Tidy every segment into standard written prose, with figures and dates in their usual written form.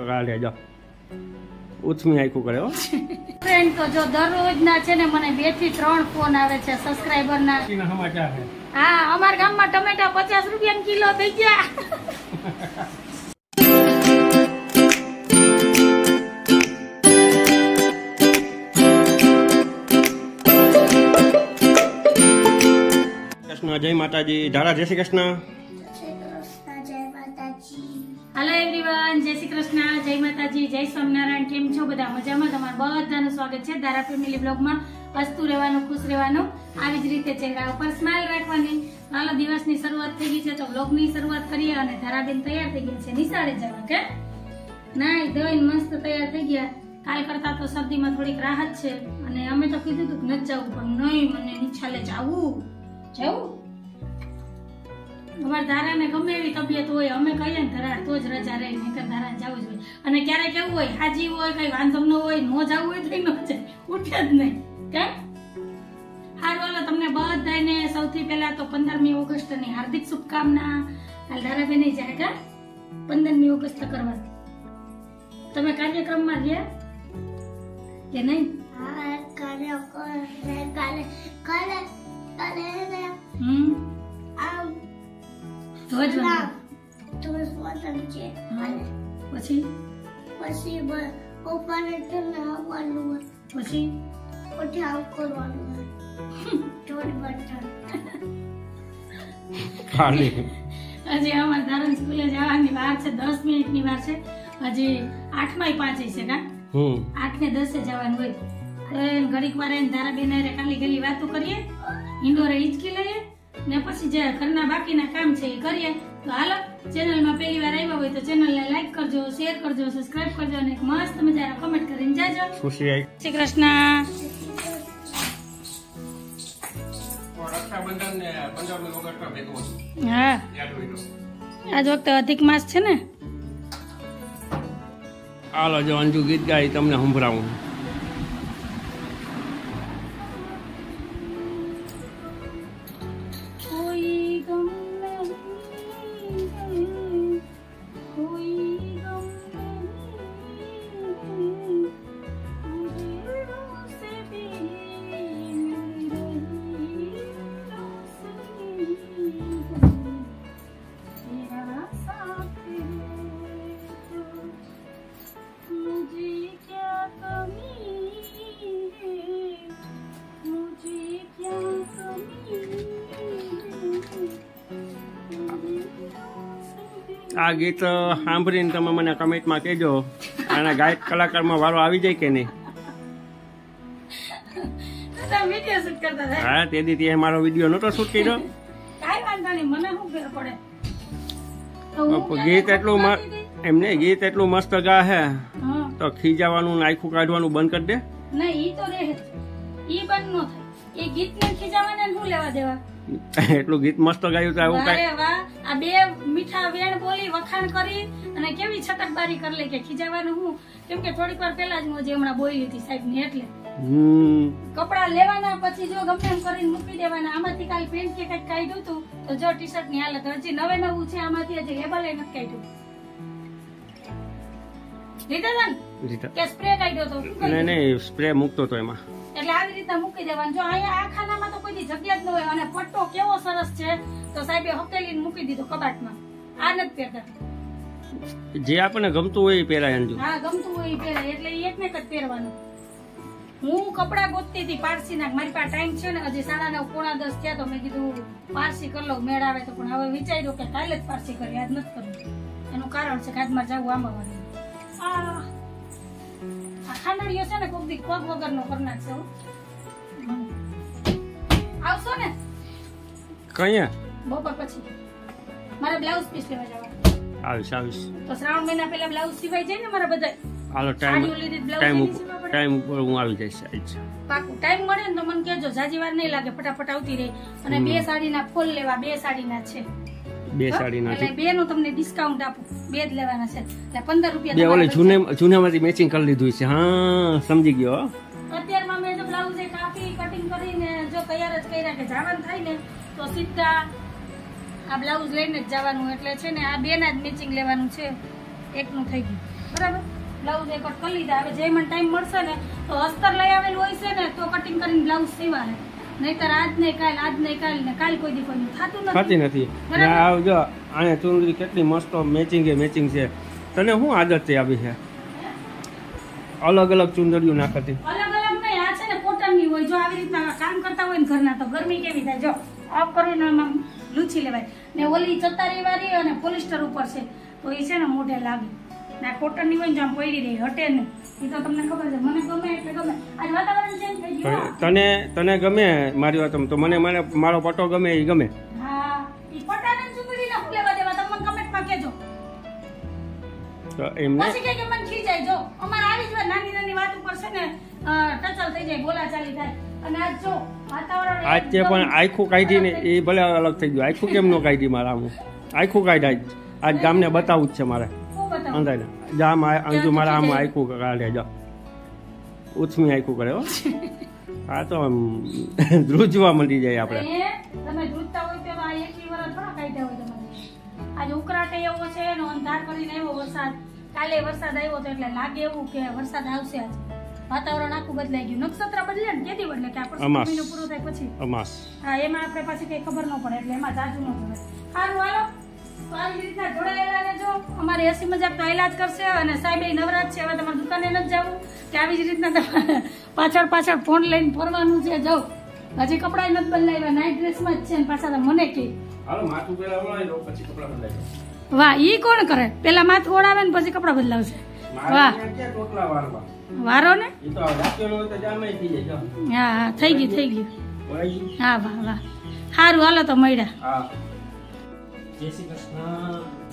કાઢે જો ઉથમી આખું કરે હો ફ્રેન્ડ તો જો દરરોજ ના છે ને મને 2 થી 3 ફોન આવે છે સબસ્ક્રાઇબર ના સમાચાર છે હા અમારા ગામમાં ટમેટા 50 રૂપિયા કિલો થઈ ગયા કૃષ્ણ જય માતાજી ધારા જય શ્રી કૃષ્ણ હેલો એવરીવન જય શ્રી કૃષ્ણ જય માતાજી જય સ્વામિનારાયણ કેમ છો બધા મજામાં તમારું બધાનું સ્વાગત છે ધારા ફેમિલી બ્લોગમાં હસતું રહેવાનું ખુશ રહેવાનું આવી જ રીતે ચહેરા ઉપર સ્માઈલ રાખવાની હાલો દિવસની શરૂઆત થઈ ગઈ છે તો બ્લોગની શરૂઆત કરીએ અને ધારાબેન તૈયાર થઈ ગયા છે નિશાળે જવા કે નાઈ ધોઈને મસ્ત તૈયાર થઈ ગયા કાલ કરતા તો શરદીમાં થોડીક રાહત છે અને અમે તો કીધું હતું કે નથી જવું પણ નહીં મને નિશાળે જવું અમારા ધારાને ગમે એવી તબિયત હોય અમે કહીએ ને ધરાડ તો જ રજા રહી નહીં ધારા જવું જ હોય અને ક્યારેક એવું હોય હાજી હોય કઈ વાંધો ન હોય નો જવું હોય તો ન જાય ઉઠે જ નહીં કેમ હારું હાલો તમને બધાને સૌથી પહેલા તો 15મી ઓગસ્ટની હાર્દિક શુભકામના હાલ ધારાબેન જાય કા 15મી ઓગસ્ટ કરવા તમે કાર્યક્રમમાં રહ્યા કે નહીં હજી અમારે ધારણ સ્કૂલે જવાની વાર છે 10 મિનિટની વાર છે હજી 8માં 5 છે કા 8 ને 10 જવાનું હોય ઘડીક વાર ધારાબેન ખાલી ગલી વાતો કરીએ ઇન્ડોરે હિંચકી લઈએ ને પછી જે ઘરના બાકીના કામ છે એ કરીએ તો હાલો ચેનલમાં પહેલી વાર આવ્યા હોય તો ચેનલને લાઈક કરજો શેર કરજો સબસ્ક્રાઇબ કરજો અને એક મસ્ત મજાનો કમેન્ટ કરીને જાજો શ્રી કૃષ્ણ હા આજ વખતે અધિક માસ છે ને હાલો જો અંજુ ગીત ગાઈ તમને સંભળાવું આ ગીત સાંભળીને તમે મને કમેન્ટમાં કહેજો આના ગાયક કલાકારમાં વારો આવી જાય કે નહીં હા તે દી મારો વિડીયો નતો શૂટ કર્યો ગીત એટલું એમને ગીત એટલું મસ્ત ગા હે તો ખીજાવાનું નાખું કાઢવાનું બંધ કરી દે એટલું ગીત મસ્ત ગાયું તો આવું કઈ આ બે મીઠા વેણ બોલી વખાણ કરી અને કેવી છટકબારી કરી લે કે ખીજાવાનું હું કેમ કે થોડીક વાર પહેલા જ હું જે હમણાં બોલી હતી સાહેબ ને એટલે કપડા લેવાના પછી જો ગમે એમ કરીને મૂકી દેવાના આમાંથી કાલ પેન્ટ કે કઈક કાઢ્યું હતું તો જો ટી શર્ટ ની હાલત હજી નવે નવું છે આમાંથી હજી લેબલ નથી કાઢ્યું લીધા કે સ્પ્રે કાઢ્યો તો નહીં સ્પ્રે મૂકતો તો એમાં એટલે આવી રીતના મૂકી દેવાનું જો અહીંયા આ ખાનામાં તો કોઈ જગ્યા જ ન હોય અને પટ્ટો કેવો સરસ છે તો સાહેબે હકેલીને મૂકી દીધો કબાટમાં આ નથી પહેરતા જે આપણને ગમતું હોય એ પહેરાય અંજુ હા ગમતું હોય એ પહેરાય એટલે એક ને જ પહેરવાનું હું કપડા ગોતતી હતી પારસી ના મારી પાસે ટાઈમ છે ને હજી 9:30 પોણા 10 થયા તો મેં કીધું પારસી કરી લઉં મેળ આવે તો પણ હવે વિચાર્યું કે કાલે જ પારસી કરી આજ નથી કરવું એનું કારણ છે કે આજ મારે જવું આંબાવાડી આ ખાંડણીઓ છે ને કોક દી પગ વગર નો કરી નાખશે આવશો ને કયા બપોર પછી મારે બ્લાઉઝ પીસ લેવા જવા આવીશ તો શ્રાવણ મહિના પહેલા બ્લાઉઝ સિવાય જાય ને મારા બધા હાલો ટાઈમ ઉપર હું આવી જઈશ પાકું ટાઈમ મળે ને તો મને કહેજો જાજી વાર નહીં લાગે ફટાફટ આવતી રહી અને 2 સાડીના ફોલ લેવા 2 સાડીના છે 2 સાડીના એટલે 2 નું તમને ડિસ્કાઉન્ટ આપું 2 જ લેવાના છે એટલે 15 રૂપિયા બે ઓલે જૂનામાંથી મેચિંગ કરી લીધું છે હા સમજી ગયો અત્યારમાં મેં જો બ્લાઉઝ એ કાપી કટિંગ કરીને જો તૈયાર જ કર્યા કે જવાનું થાય ને તો સીધા આ બ્લાઉઝ લઈને જ જવાનું એટલે છે ને આ 2 ના જ મેચિંગ લેવાનું છે એકનું થઈ ગયું બરાબર. બ્લાઉઝ એક કરી લીધા. હવે જે મને ટાઈમ મળશે ને તો અસ્તર લઈ આવેલું હોય છે ને તો કટિંગ કરીને બ્લાઉઝ સીવાય, નહીતર આજ નહીં કાલ ને કાલ કોઈ દી કોઈ થતું થતી નથી. જો આને ચુંદડી કેટલી મસ્ત મેચિંગ છે. તને શું આદત છે આવી છે અલગ અલગ ચુંદડીઓ નાખતી? અલગ અલગ નહીં, આ છે ને કોટનની હોય. જો આવી રીતના કામ કરતા હોય ને ઘરના તો ગરમી કેવી થાય. જો ઓફ કરીને આમ લૂછી લેવાય ને ઓલી ચતારી વાળી અને પોલિસ્ટર ઉપર છે તો એ છે ને મોઢે લાગે. ના કોટનની હોય ને આમ પડી રહી હટે ને. એ તો તમને ખબર છે, મને ગમે એટલે ગમે. આજ વાતાવરણ ચેન્જ થઈ ગયું. તને ગમે મારી વાત તો મને મારો પટો ગમે એ ગમે. હા, ઈ પટાને ચુંદડી ના ફૂલેવા દેવા. તમે કમેન્ટમાં કહેજો. તો એમને પછી કે મને ખીજાય. જો અમાર આવી જ નાની વાત ઉપર છે ને ટચલ થઈ જાય, બોલાચાલી થાય. અને આજ જો વાતાવરણ આજ તે પણ આખું કાઢી ને એ ભલે અલગ થઈ ગયું. આખું કેમ નો કાઢી મારા આમ આખું કાઢ્યા. આજ ગામને બતાવવું જ છે મારે. અંદાજ જામ અંજુ મારા આમ આખું કાઢે. જો ઉછમી આખું કરે હો. આ તો આમ ધ્રુજવા મળી જાય આપણે. તમે ધ્રુજતા હોય તો આ એકલી વાર થોડા કાઢ્યા હોય તમારે. આજે ઉકળાટે એવો છે ને અંધાર કરીને આવ્યો વરસાદ. કાલે વરસાદ આવ્યો તો એટલે લાગે એવું કે વરસાદ આવશે. આજે વાતાવરણ આખું બદલાઈ ગયું. નક્ષત્ર બદલે ને કેદી બદલે કે આપણે મહિનો પૂરો થાય પછી અમાસ. હા, એમાં આપણે પાછી કઈ ખબર ન પડે એટલે એમાં જાજુ ન પડે. સારું હાલો, તો આવી રીતના જોડાયેલા રહેજો. અમારે હસી મજાક તો આયલા જ કરશે. અને સાહેબ એ નવરાત છે, હવે તમારે દુકાને નથી જવું કે આવી જ રીતના તમારે પાછળ ફોન લઈને ફરવાનું છે. જાઓ, હજી કપડા નથી બદલાવ્યા, નાઇટ ડ્રેસમાં જ છે ને પાછા તો મને કે વાહ, ઈ કોણ કરે? પેલા માથું ઓળાવે ને પછી કપડા બદલાવશે. વાહ, વારો ને? હા, થઈ ગયું. હા, વાહ. સારું હાલો તો મળ્યા.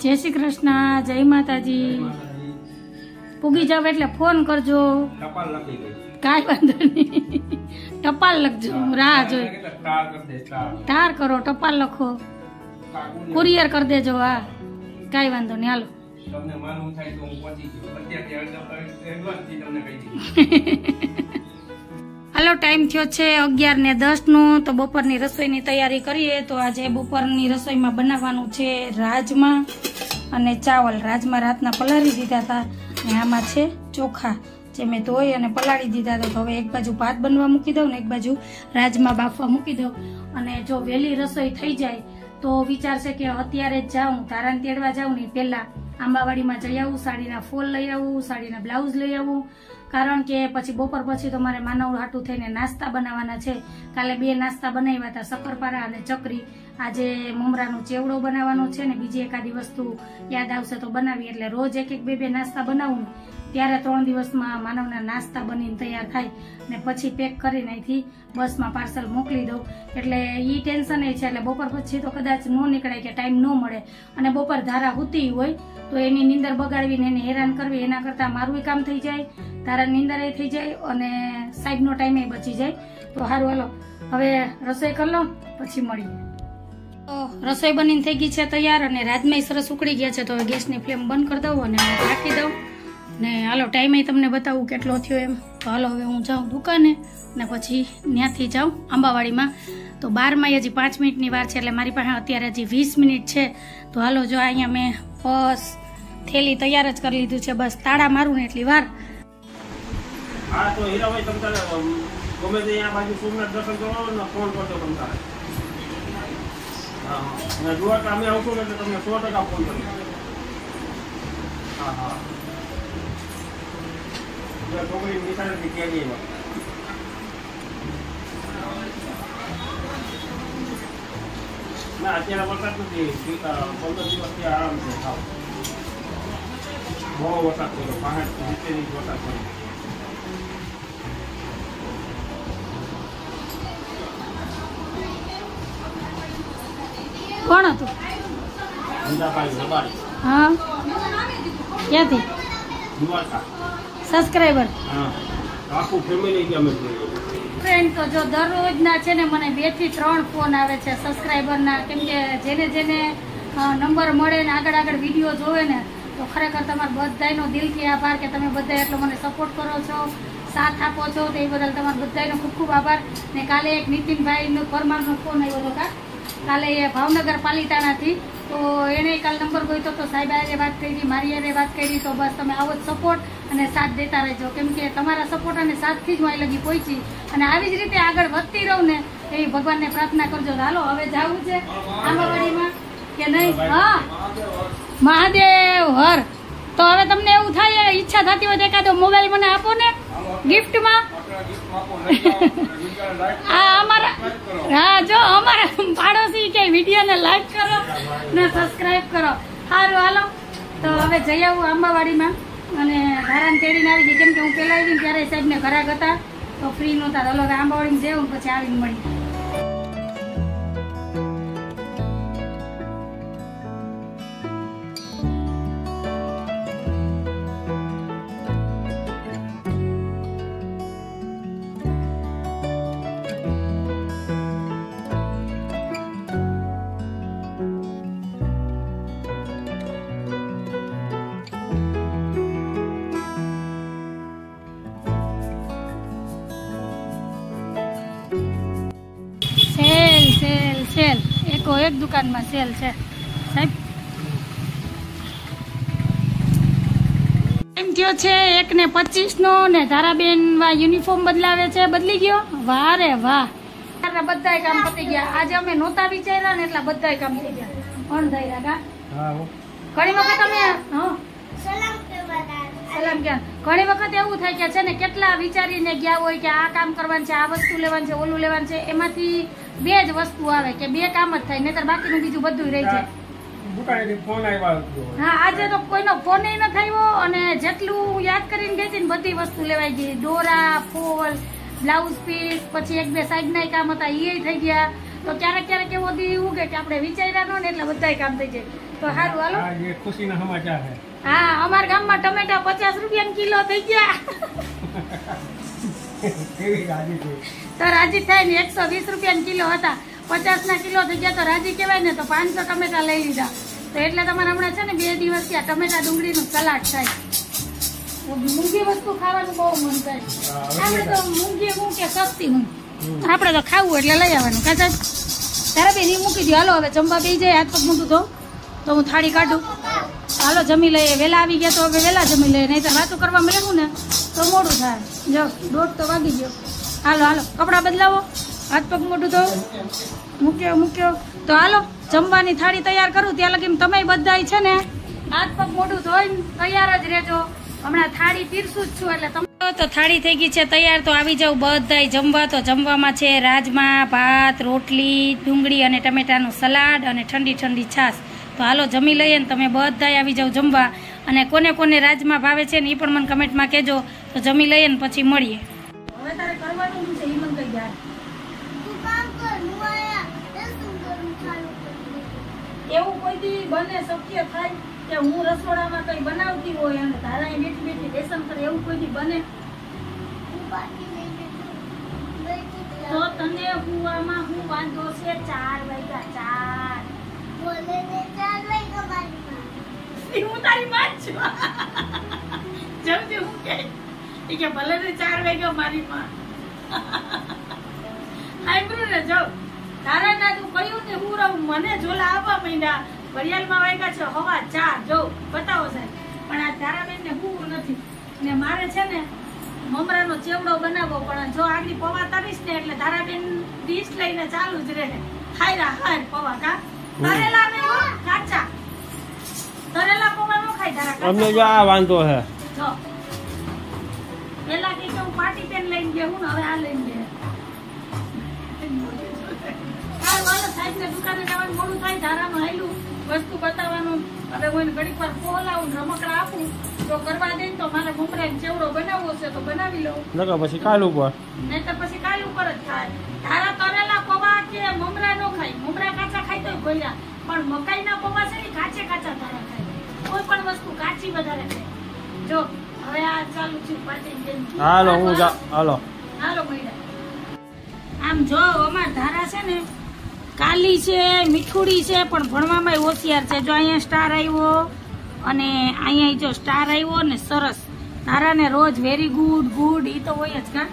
જય શ્રી કૃષ્ણ, જય માતાજી. પૂગી જાવ એટલે ફોન કરજો. કાંઈ વાંધો નહીં, ટપાલ લખજો. રાહ જોઈ તાર કરો, ટપાલ લખો, કુરિયર કરી દેજો. હા, કાંઈ વાંધો નહીં. હાલો, હાલો, ટાઈમ થયો છે 11:10 નું. તો બપોરની રસોઈની તૈયારી કરીએ. તો આજે બપોરની રસોઈમાં બનાવવાનું છે રાજમા અને ચાવલ. રાજમા રાતના પલાળી દીધા હતા અને આમાં છે ચોખા જે મેં ધોઈ અને પલાળી દીધા હતા. તો હવે એક બાજુ ભાત બનવા મૂકી દઉં ને એક બાજુ રાજમા બાફવા મૂકી દઉં. અને જો વહેલી રસોઈ થઈ જાય તો વિચાર છે કે અત્યારે જ જાઉં, તારાને તેડવા જાઉં ને પહેલા આંબાવાડીમાં જઈ આવું, સાડીના ફોલ લઈ આવું, સાડીના બ્લાઉઝ લઈ આવું. કારણ કે પછી બપોર પછી તો મારે માનવ હાટું થઈને નાસ્તા બનાવવાના છે. કાલે 2 નાસ્તા બનાવ્યા હતા, શક્કરપારા અને ચકરી. આજે મમરાનો ચેવડો બનાવવાનો છે ને બીજી એકાદી વસ્તુ યાદ આવશે તો બનાવી. એટલે રોજ 1-2 નાસ્તા બનાવું ત્યારે 3 દિવસમાં માનવના નાસ્તા બનીને તૈયાર થાય ને પછી પેક કરીને અહીંથી બસમાં પાર્સલ મોકલી દઉં. એટલે ઈ ટેન્શન એ છે. એટલે બપોર પછી તો કદાચ ન નીકળાય કે ટાઈમ ન મળે. અને બપોર ધારા હુતી હોય તો એની નીંદર બગાડવીને એને હેરાન કરવી, એના કરતાં મારું કામ થઈ જાય, તારા નીંદર એ થઈ જાય અને સાહેબનો ટાઈમ એ બચી જાય. તો સારું હાલો, હવે રસોઈ કરી લો પછી મળીએ. તો રસોઈ બનીને થઈ ગઈ છે તૈયાર અને રાજમાં સરસ ઉકળી ગયા છે. તો હવે ગેસની ફ્લેમ બંધ કરી દઉં અને રાખી દઉં ને હાલો ટાઈમે તમને બતાવું કેટલો થયો એમ. તો હાલો હવે હું જાઉં દુકાને ને પછી ત્યાંથી જાઉં આંબાવાડીમાં. તો 12માં હજી 5 મિનિટની વાર છે એટલે મારી પાસે અત્યારે હજી 20 મિનિટ છે. તો હાલો, જો અહીંયા મેં બસ થેલી તૈયાર જ કરી લીધું છે. બસ તાળા મારું ને એટલી વાર. હા, તો હીરાભાઈ તમ તારે ગમે તે આ બાજુ સોમનાથ દર્શન કરો ને ફોન કરજો તમ તારે. હા, અને દ્વારકા અમે આવશું એટલે તમને 100% ફોન કરીશ. હા, છોકરી નિશાળેથી ક્યાં ગઈ ના અત્યારે વરસાદ નથી. 15 દિવસથી આરામ છે. બહુ વરસાદ થયો, 5-7 ઇંચ વરસાદ થયો. કોણ હતું? હા, ક્યાંથી? સબસ્ક્રાઈબર. આખું ફેમિલી કે અમે ફ્રેન્ડ તો જો દરરોજના છે ને મને 2 થી 3 ફોન આવે છે સબસ્ક્રાઈબરના. કેમ કે જેને નંબર મળે ને આગળ વિડીયો જોવે ને તો ખરેખર તમારા બધાનો દિલથી આભાર કે તમે બધા એટલો મને સપોર્ટ કરો છો, સાથ આપો છો. તો એ બદલ તમારા બધાનો ખૂબ ખૂબ આભાર. ને કાલે એક નીતિનભાઈનો પરમારનો ફોન આવ્યો હતો. કાલે એ ભાવનગર પાલિતાણાથી તો એને કાલ નંબર ગોઈતો તો સાહેબ હારે વાત કરી, મારી હારે વાત કરી. તો બસ તમે આવો જ સપોર્ટ અને સાથ દેતા રહેજો, કેમ કે તમારા સપોર્ટ અને સાથથી જ હું અહીં લગી પહોંચી અને આવી જ રીતે આગળ વધતી રહું ને એવી ભગવાનને પ્રાર્થના કરજો. હાલો હવે જવું છે આંબાવાડીમાં કે નહીં? હા, મહાદેવ હર. તો હવે તમને એવું થાય ઈચ્છા થતી હોય તો એકાદો મોબાઈલ મને આપો ને ગિફ્ટમાં. હા, જો અમારા પાડોશી કે વિડીયોને લાઈક કરો ને સબસ્ક્રાઇબ કરો. સારું, હાલો તો હવે જઈ આવું આંબાવાડીમાં અને ધારાને તેડીને આવી ગઈ, કેમ કે હું પેલા આવી ત્યારે સાહેબને ઘરાક હતા તો ફ્રી નહોતા. હાલો હવે આંબાવાડીમાં જવું પછી આવીને મળી. સેલ એક દુકાનમાં સેલ છે સાહેબ. એમ થયો છે 1 ને 25 નો ને ધારાબેન યુનિફોર્મ બદલાવે છે. બદલી ગયો? વાહ રે વાહ, બધા કામ પતી ગયા. આજે અમે નહોતા વિચાર્યા ને એટલા બધા કામ થઈ ગયા. પણ થઈ રહ્યા ઘણી વખત અમે સલામ ક્યાં ઘણી વખત એવું થાય કે છે ને કેટલા વિચારીને ગયા હોય કે આ કામ કરવાનું છે, આ વસ્તુ લેવાનું છે, ઓલું લેવાનું છે, એમાંથી 2 જ વસ્તુ આવે કે 2 કામ જ થાય, નહીતર બાકીનું બીજું બધું રહી જાય. હા, આજે તો કોઈનો ફોન નથી આવ્યો અને જેટલું યાદ કરીને ગઈ હતી ને બધી વસ્તુ લેવાઈ ગઈ. દોરા, ફોલ, બ્લાઉઝ પીસ, પછી 1-2 સાઈડના કામ હતા એ થઈ ગયા. તો ક્યારેક એવો દી ઉગે કે આપણે વિચાર્યા ને એટલે બધા કામ થઈ જાય. તો સારું, હાલો ખુશીના સમાચાર છે. હા, અમારા ગામમાં ટમેટા 50 રૂપિયા કિલો થઈ ગયા. તો રાજી થાય ને 120 રૂપિયા કિલો હતા, 50 ના કિલો થઈ ગયા તો રાજી કહેવાય ને. તો 500 ટમેટા લઈ લીધા. તો એટલે તમારે હમણાં છે ને 2 દિવસ ત્યાં ટમેટા ડુંગળીનું સલાડ થાય. મૂંગી વસ્તુ ખાવાનું બહુ મન થાય. આપણે તો મૂંગી હું કે સસ્તી હું, આપણે તો ખાવું એટલે લઈ આવવાનું. કા સાહેબ? તારા બેન મૂકી દો. હાલો હવે જમવા બેસી જાય. હાથ પગ મોટું તો હું થાળી કાઢું. હાલો જમી લઈએ. વહેલા આવી ગયા તો હવે વહેલા જમી લઈએ, નહીં તો વાતો કરવામાં રહેવું ને તો મોડું થાય. જો 1:30 તો વાગી ગયો. હાલો કપડાં બદલાવો, હાથ પગ મોટું તો મૂક્યો. તો હાલો જમવાની થાળી તૈયાર કરું. ત્યાં લગી તમે બધા છે ને હાથ પગ મોઢું ધોઈને તૈયાર જ રહેજો. હમણાં થાળી પીરસું જ છું એટલે તમે તો થાળી થઈ ગઈ છે તૈયાર. તો આવી જાવ બધાય જમવા. તો જમવામાં છે રાજમા, ભાત, રોટલી, ડુંગળી અને ટમેટાનું સલાડ અને ઠંડી છાશ. તો હાલો જમી લઈએ ને તમે બધાય આવી જાવ જમવા. અને કોને કોને રાજમા ભાવે છે ને એ પણ મને કમેન્ટમાં કહેજો. તો જમી લઈએ ને પછી મળીએ. હવે તારે કરવાનું છે એ મને કહી દે. એવું કોઈ દી બને શક્ય થાય કે હું રસોડામાં કઈ બનાવતી હોય અને તારા બેઠી બેસન કરે, એવું કોઈ દી બને? તો તને હુવામાં હું વાંધો છે? 4 વાગ્યા. 4 હું તારી માં જ છું. જલ્દી હું કે ભલે ને 4 વાગ્યા મારી માં. આઈબ્રો ને જો તારા નાનું કહ્યું ને હું રહું મને ઝોલા આવવા માંડ્યા. ઘડિયાળમાં વાગ્યા છે 4:15. જો બતાવો સાહેબ. પણ આ ધારાબેન ને હું નથી ને મારે છે ને મમરાનો ચેવડો બનાવવો. પણ જો આગળ પૌવા તરીશ ને એટલે ધારાબેન ડીશ લઈને ચાલુ જ રહે. હાય પૌવા કા તરેલા ને કાચા તરેલા પૌવા નો ખાય ધારા. અમને જો આ વાંધો હે. જો પેલા કે હું પાર્ટી પેન લઈને ગયો હું, હવે આ લઈને ગયા. સાહેબ ને દુકાને જવાનું મોડું થાય. ધારાનું હાયલું વસ્તુ બતાવવાનું. હવે હું ઘડીક વાર બોલાવું, રમકડા આપું. જો કરવા દે તો મારે મમરા ચેવડો બનાવવો છે તો બનાવી લઉં. પછી કાલ ઉપર નહીં તો પછી કાલ ઉપર જ થાય. ધારા તરેલા પૌવા કે મમરા નો ખાય. મમરા કાચા ખાય તો ભોયા, પણ મકાઈના પૌવા છે ને કાચા ધારા ખાય. કોઈ પણ વસ્તુ કાચી વધારે ખાય. જો હવે આ ચાલુ છે પાટી. હાલો હાલો મહિના. આમ જો અમાર ધારા છે ને કાલી છે, મીઠુડી છે, પણ ભણવામાં હોશિયાર છે. જો અહીંયા સ્ટાર આવ્યો અને અહીંયા જો સ્ટાર આવ્યો ને સરસ. ધારાને રોજ વેરી ગુડ ઈ તો હોય જ. કા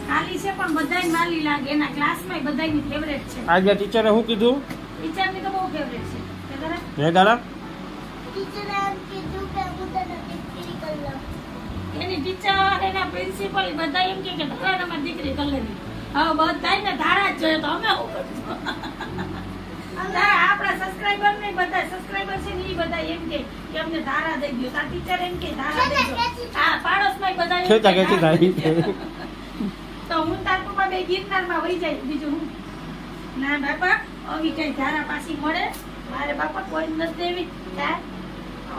કાલી છે પણ બધાય માલી લાગે. એના ક્લાસમાં બધાયની ફેવરેટ છે. આજે ટીચરે શું કીધું? ટીચરની તો બહુ ફેવરેટ છે. કરે હે દાદા એની ટીચર એના પ્રિન્સિપલ બધા એમ કે ધારા માં દીકરી કરી લેવી. હવે બધા ને ધારા જ જોઈએ તો અમે શું કરશું? આપણા સબસ્ક્રાઇબર ને બધા સબસ્ક્રાઇબર છે ને એ બધા એમ કે અમને ધારા દઈ દો. તાર ટીચર એમ કે ધારા દઈ દો. હા પાડોશ માં બધા એમ ખેતા કે ખેતી ધારા થાય દઈ દો. તો હું તાર પપ્પા બે ગિરનાર માં વહી જાય. બીજું હું ના બાપા આવી કઈ ધારા પાછી મળે મારે બાપા કોઈ નથી દેવી.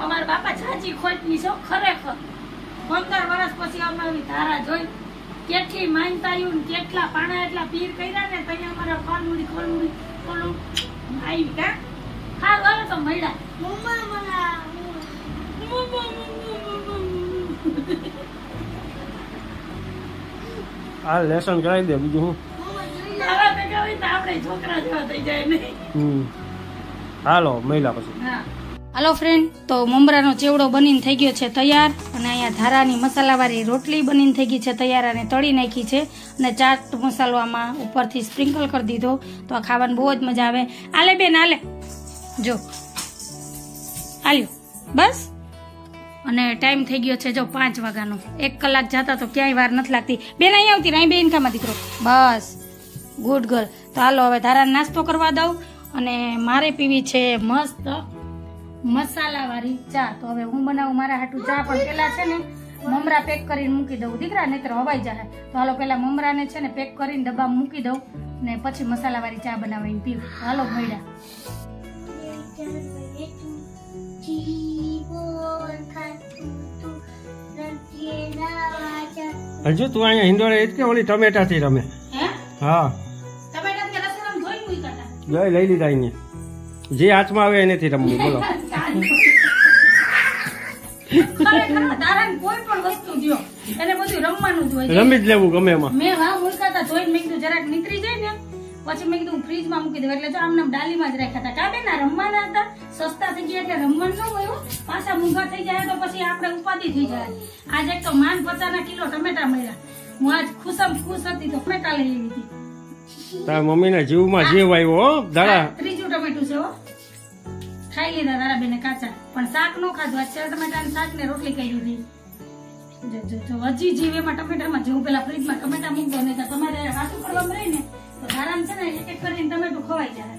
અમારા બાપા છાજી ખોટની છો ખરેખર. 15 વર્ષ પછી અમે આવી ધારા જોઈ. કેટલી માનતાયું કેટલા પાણા એટલા પીર કર્યા ને તઈ અમારા ખોલમુડી ખોલું આવી કા હા વાલો તો મળ્યા આ લેસન કરાવી દે બીજું હું ધારા ભેગા હોય તો આપણે છોકરા જેવા થઈ જાય નહીં. હાલો મહિલા પછી હાલો ફ્રેન્ડ, તો મમરાનો ચેવડો બનીને થઈ ગયો છે તૈયાર અને અહીંયા ધારાની મસાલાવાળી રોટલી બનીને થઈ ગઈ છે તૈયાર અને તળી નાખી છે અને ચાટ મસાલો આમાં ઉપરથી સ્પ્રિંકલ કરી દીધો તો આ ખાવાની બહુ જ મજા આવે. આલે બેન આલે જો આલ્યો બસ. અને ટાઈમ થઈ ગયો છે જો 5 વાગ્યાનો. 1 કલાક જતા તો ક્યાંય વાર નથી લાગતી. બેન અહીંયા આવતી રાઈ બેન ખામાં દીકરો બસ ગુડ ગર્લ. તો હાલો હવે ધારાને નાસ્તો કરવા દઉં અને મારે પીવી છે મસ્ત મસાલા વાળી ચા. તો હવે હું બનાવું મારા હાટું ચા પણ પેલા છે ને મમરા પેક કરીને મૂકી દઉં દીકરા નહીતર હવાઈ જાય. તો હાલો પેલા મમરાને છે ને પેક કરીને ડબ્બામાં મૂકી દઉં ને પછી મસાલા વાળી ચા બનાવીને પીવું. હાલો મળ્યા. હજુ તું અહીંયા હિંડોળે જ કે ઓલી ટમેટા થી રમે? હા ટમેટા કે રસમ ધોઈ મૂકી કાટા લઈ લીધા અહીંયા જે હાથમાં આવે એનેથી રમવું. બોલો કોઈ પણ વસ્તુ દ્યો એને બધું રમવાનું જ હોય. રમી જ લેવું ગમે એમાં. મેં હા મૂકાતા જોઈને મેં કીધું જરાક નીકળી જાય ને પછી મેં કીધું ફ્રીજ માં મૂકી દઉં. એટલે જો આમને ડાલીમાં જ રાખ્યા હતા. કાબે ના રમવાના હતા સસ્તા થઈ ગયા એટલે રમવાનું ન હોય. પાછા મૂંઘા થઈ જાય તો પછી આપણે ઉપાધિ થઈ જાય. આજે એક તો માંડ 50 કિલો ટમેટા મળ્યા. હું આજ ખુશ હતી તો ટમેટા લઈ આવી હતી. તારા મમ્મીના જીવમાં જીવ આવ્યો હો દાદા. ત્રીજું ટમેટું છે હો. ખાઈ લીધા તારા બેને કાચા પણ શાક નો ખાધું. આ 4 ટમેટાનું શાક ને રોટલી કરી દીધી. જો હજી જીવ એમાં ટમેટામાં જેવું પેલા ફ્રીજમાં ટમેટા મૂકતો નહીં તો તમારે વાતું કરવામાં રહી ને તો ધારામ છે ને એક એક કરીને ટમેટું ખવાઈ જાય.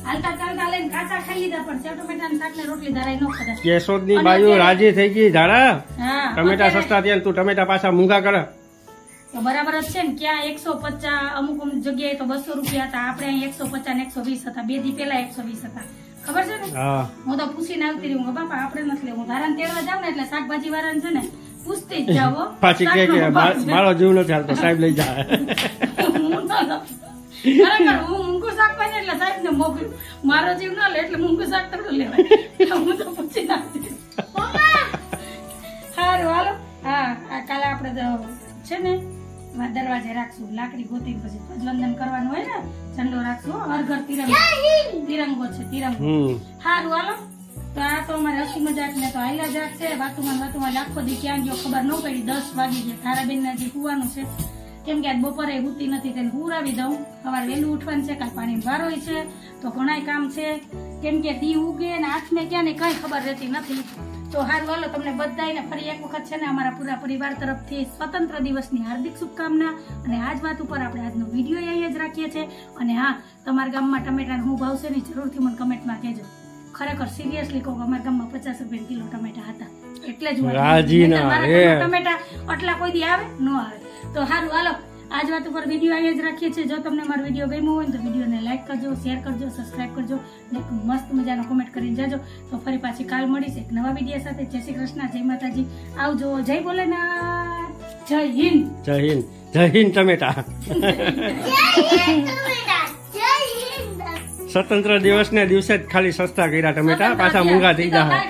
હાલતા ચાલતા લઈને કાચા ખાઈ લીધા પણ 4 ટમેટાનું શાક ને રોટલી ધારાય ન ખાધા. કેશોદની બાજુ રાજી થઈ ગઈ ધારા. હા ટમેટા સસ્તા થયા તું ટમેટા પાછા મૂંઘા કરે તો બરાબર જ છે ને. ક્યાં 150 અમુક જગ્યાએ તો 200 રૂપિયા હતા. આપણે અહીં 150 ને 120 હતા. 2 દી પેલા 120 હતા. ખબર છે ને? હું તો પૂછીને આવતી રહી હું બાપા આપણે નથી લેવું. ધારાને તેડવા જાવ ને એટલે શાકભાજી વાળાને છે ને પૂછતી જ જાઓ. પાછી કે મારો જીવ નથી હાલતો સાહેબ લઈ જાય. ખરેખર હું મૂંગું શાક પાને એટલે સાહેબ ને મોકલ્યું. મારો જીવ ના લે એટલે મૂંગું શાક થોડું લેવાય. હું તો પૂછી નાખતી. સારું હાલો. હા કાલે આપણે છે ને દરવાજે રાખશું લાકડી ગોતી પછી ધ્વજવંદન કરવાનું હોય ને ઝંડો રાખશું. હર ઘર તિરંગો છે તિરંગો. સારું હાલો. તો આ તો અમારે હસી મજાક ને તો હાઈલા જ રાખશે. વાતુમાં આખો દી ક્યાં ગયો ખબર ન પડી. 10 વાગી ગયા. ધારાબેન ના જે કુવાનું છે કેમ કે આજ બપોરે હુતી નથી તેને હુરાવી દઉં. સવારે વહેલું ઉઠવાનું છે. કાલ પાણી વારો છે તો ઘણાય કામ છે કેમ કે દી ઉગે ને હાથને ક્યાં ને કઈ ખબર રહેતી નથી. તો હારું હાલો તમને બધાને ફરી એક વખત છે ને અમારા પૂરા પરિવાર તરફથી સ્વતંત્ર દિવસની હાર્દિક શુભકામના. અને આજ વાત ઉપર આપણે આજનો વિડીયો અહીંયા જ રાખીએ છીએ. અને હા તમારા ગામમાં ટમેટાનો શું ભાવ છે ને જરૂરથી મને કમેન્ટમાં કહેજો. ખરેખર સિરિયસલી કહું અમારા ગામમાં 50 રૂપિયા કિલો ટમેટા હતા એટલે જ ટમેટા આટલા કોઈ દી આવે ન આવે. તો સારું હાલો આજ વાત ઉપર વિડીયો અહીંયા જ રાખીએ છીએ. જો તમને મારો વિડીયો ગમ્યો હોય તો વિડીયોને લાઈક કરજો, શેર કરજો, સબસ્ક્રાઇબ કરજો ને મસ્ત મજાનો કોમેન્ટ કરીને જાજો. તો ફરી પાછી કાલ મળીશ એક નવા વિડીયો સાથે. જય શ્રી કૃષ્ણ, જય માતાજી, આવજો, જય ભોલેનાથ, જય હિન્દ. જય હિન્દ, જય હિન્દ ટમેટા. સ્વતંત્ર દિવસ ને દિવસે જ ખાલી સસ્તા કર્યા ટમેટા પાછા મૂંઘા થઈ ગયા.